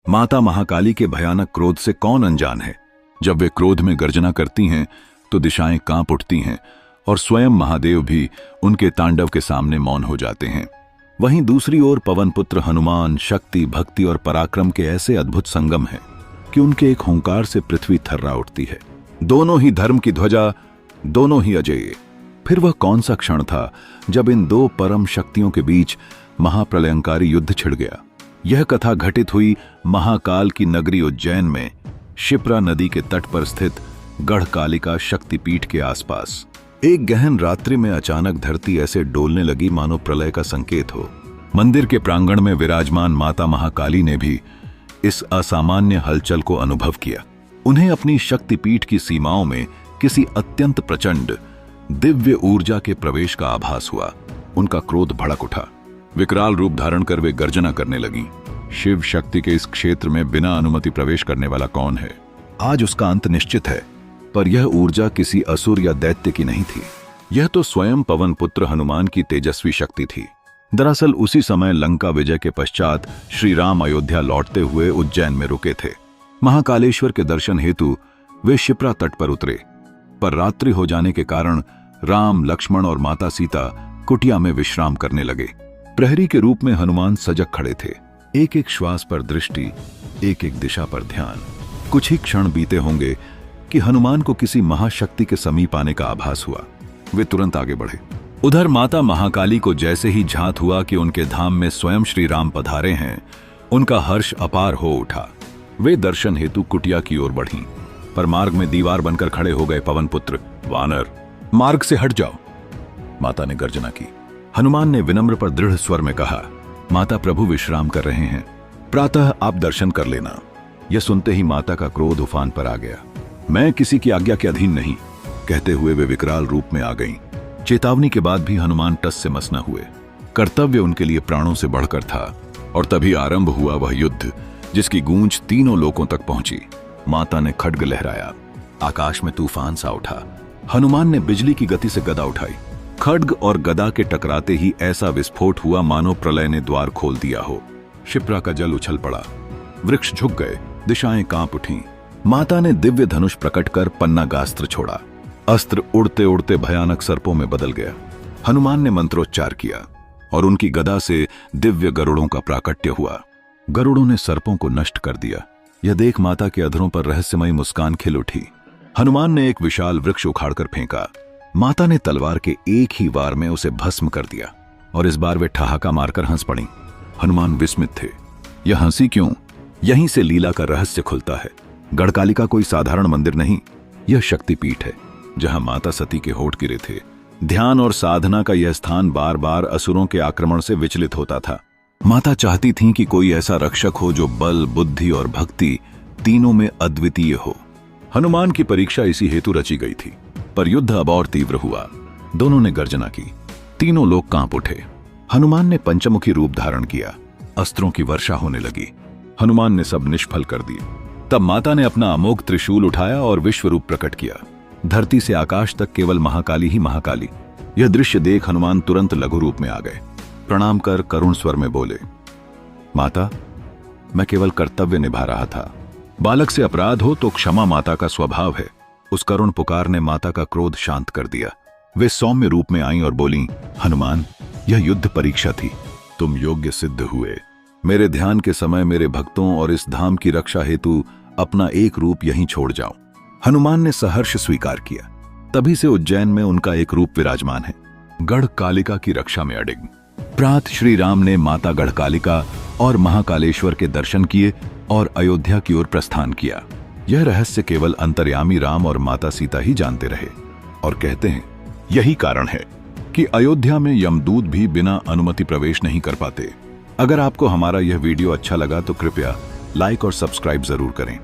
माता महाकाली के भयानक क्रोध से कौन अनजान है। जब वे क्रोध में गर्जना करती हैं तो दिशाएं कांप उठती हैं और स्वयं महादेव भी उनके तांडव के सामने मौन हो जाते हैं। वहीं दूसरी ओर पवन पुत्र हनुमान शक्ति, भक्ति और पराक्रम के ऐसे अद्भुत संगम हैं कि उनके एक हुंकार से पृथ्वी थर्रा उठती है। दोनों ही धर्म की ध्वजा, दोनों ही अजेय। फिर वह कौन सा क्षण था जब इन दो परम शक्तियों के बीच महाप्रलयंकारी युद्ध छिड़ गया। यह कथा घटित हुई महाकाल की नगरी उज्जैन में शिप्रा नदी के तट पर स्थित गढ़कालिका शक्तिपीठ के आसपास। एक गहन रात्रि में अचानक धरती ऐसे डोलने लगी मानो प्रलय का संकेत हो। मंदिर के प्रांगण में विराजमान माता महाकाली ने भी इस असामान्य हलचल को अनुभव किया। उन्हें अपनी शक्तिपीठ की सीमाओं में किसी अत्यंत प्रचंड दिव्य ऊर्जा के प्रवेश का आभास हुआ। उनका क्रोध भड़क उठा। विकराल रूप धारण कर वे गर्जना करने लगी। शिव शक्ति के इस क्षेत्र में बिना अनुमति प्रवेश करने वाला कौन है? आज उसका अंत निश्चित है। पर यह ऊर्जा किसी असुर या दैत्य की नहीं थी। यह तो स्वयं पवन पुत्र हनुमान की तेजस्वी शक्ति थी। दरअसल उसी समय लंका विजय के पश्चात श्री राम अयोध्या लौटते हुए उज्जैन में रुके थे। महाकालेश्वर के दर्शन हेतु वे शिप्रा तट पर उतरे, पर रात्रि हो जाने के कारण राम, लक्ष्मण और माता सीता कुटिया में विश्राम करने लगे। प्रहरी के रूप में हनुमान सजग खड़े थे, एक एक श्वास पर दृष्टि, एक एक दिशा पर ध्यान। कुछ ही क्षण बीते होंगे कि हनुमान को किसी महाशक्ति के समीप आने का आभास हुआ। वे तुरंत आगे बढ़े। उधर माता महाकाली को जैसे ही झांत हुआ कि उनके धाम में स्वयं श्री राम पधारे हैं, उनका हर्ष अपार हो उठा। वे दर्शन हेतु कुटिया की ओर बढ़ीं, पर मार्ग में दीवार बनकर खड़े हो गए पवन पुत्र। वानर, मार्ग से हट जाओ, माता ने गर्जना की। हनुमान ने विनम्र पर दृढ़ स्वर में कहा, माता प्रभु विश्राम कर रहे हैं, प्रातः आप दर्शन कर लेना। यह सुनते ही माता का क्रोध उफान पर आ गया। मैं किसी की आज्ञा के अधीन नहीं, कहते हुए वे विकराल रूप में आ गईं। चेतावनी के बाद भी हनुमान टस से मस न हुए। कर्तव्य उनके लिए प्राणों से बढ़कर था। और तभी आरंभ हुआ वह युद्ध जिसकी गूंज तीनों लोकों तक पहुंची। माता ने खड्ग लहराया, आकाश में तूफान सा उठा। हनुमान ने बिजली की गति से गदा उठाई। खड्ग और गदा के टकराते ही ऐसा विस्फोट हुआ मानो प्रलय ने द्वार खोल दिया हो। शिप्रा का जल उछल पड़ा, वृक्ष झुक गए, दिशाएं कांप उठीं। माता ने दिव्य धनुष प्रकट कर पन्नागास्त्र छोड़ा। अस्त्र उड़ते उड़ते भयानक सर्पों में बदल गया। हनुमान ने मंत्रोच्चार किया और उनकी गदा से दिव्य गरुड़ों का प्राकट्य हुआ। गरुड़ों ने सर्पों को नष्ट कर दिया। यह देख माता के अधरों पर रहस्यमयी मुस्कान खिल उठी। हनुमान ने एक विशाल वृक्ष उखाड़कर फेंका। माता ने तलवार के एक ही वार में उसे भस्म कर दिया और इस बार वे ठहाका मारकर हंस पड़ी। हनुमान विस्मित थे। यह हंसी क्यों? यहीं से लीला का रहस्य खुलता है। गढ़कालिका कोई साधारण मंदिर नहीं, यह शक्तिपीठ है जहां माता सती के होठ गिरे थे। ध्यान और साधना का यह स्थान बार बार असुरों के आक्रमण से विचलित होता था। माता चाहती थीं कि कोई ऐसा रक्षक हो जो बल, बुद्धि और भक्ति तीनों में अद्वितीय हो। हनुमान की परीक्षा इसी हेतु रची गई थी। पर युद्ध अब और तीव्र हुआ। दोनों ने गर्जना की। तीनों लोग कांप उठे। हनुमान ने पंचमुखी रूप धारण किया। अस्त्रों की वर्षा होने लगी। हनुमान ने सब निष्फल कर दिए। तब माता ने अपना अमोघ त्रिशूल उठाया और विश्व रूप प्रकट किया। धरती से आकाश तक केवल महाकाली ही महाकाली। यह दृश्य देख हनुमान तुरंत लघु रूप में आ गए। प्रणाम कर करुण स्वर में बोले, माता, मैं केवल कर्तव्य निभा रहा था। बालक से अपराध हो तो क्षमा माता का स्वभाव है। उस करुण पुकार ने माता का क्रोध शांत कर दिया। वे सौम्य रूप में आईं और बोलीं, हनुमान, यह युद्ध परीक्षा थी। तुम योग्य सिद्ध हुए। मेरे ध्यान के समय मेरे भक्तों और इस धाम की रक्षा हेतु अपना एक रूप यहीं छोड़ जाओ। हनुमान ने सहर्ष स्वीकार किया। तभी से उज्जैन में उनका एक रूप विराजमान है, गढ़कालिका की रक्षा में अडिग। प्रात श्री राम ने माता गढ़कालिका और महाकालेश्वर के दर्शन किए और अयोध्या की ओर प्रस्थान किया। यह रहस्य केवल अंतर्यामी राम और माता सीता ही जानते रहे। और कहते हैं यही कारण है कि अयोध्या में यमदूत भी बिना अनुमति प्रवेश नहीं कर पाते। अगर आपको हमारा यह वीडियो अच्छा लगा तो कृपया लाइक और सब्सक्राइब जरूर करें।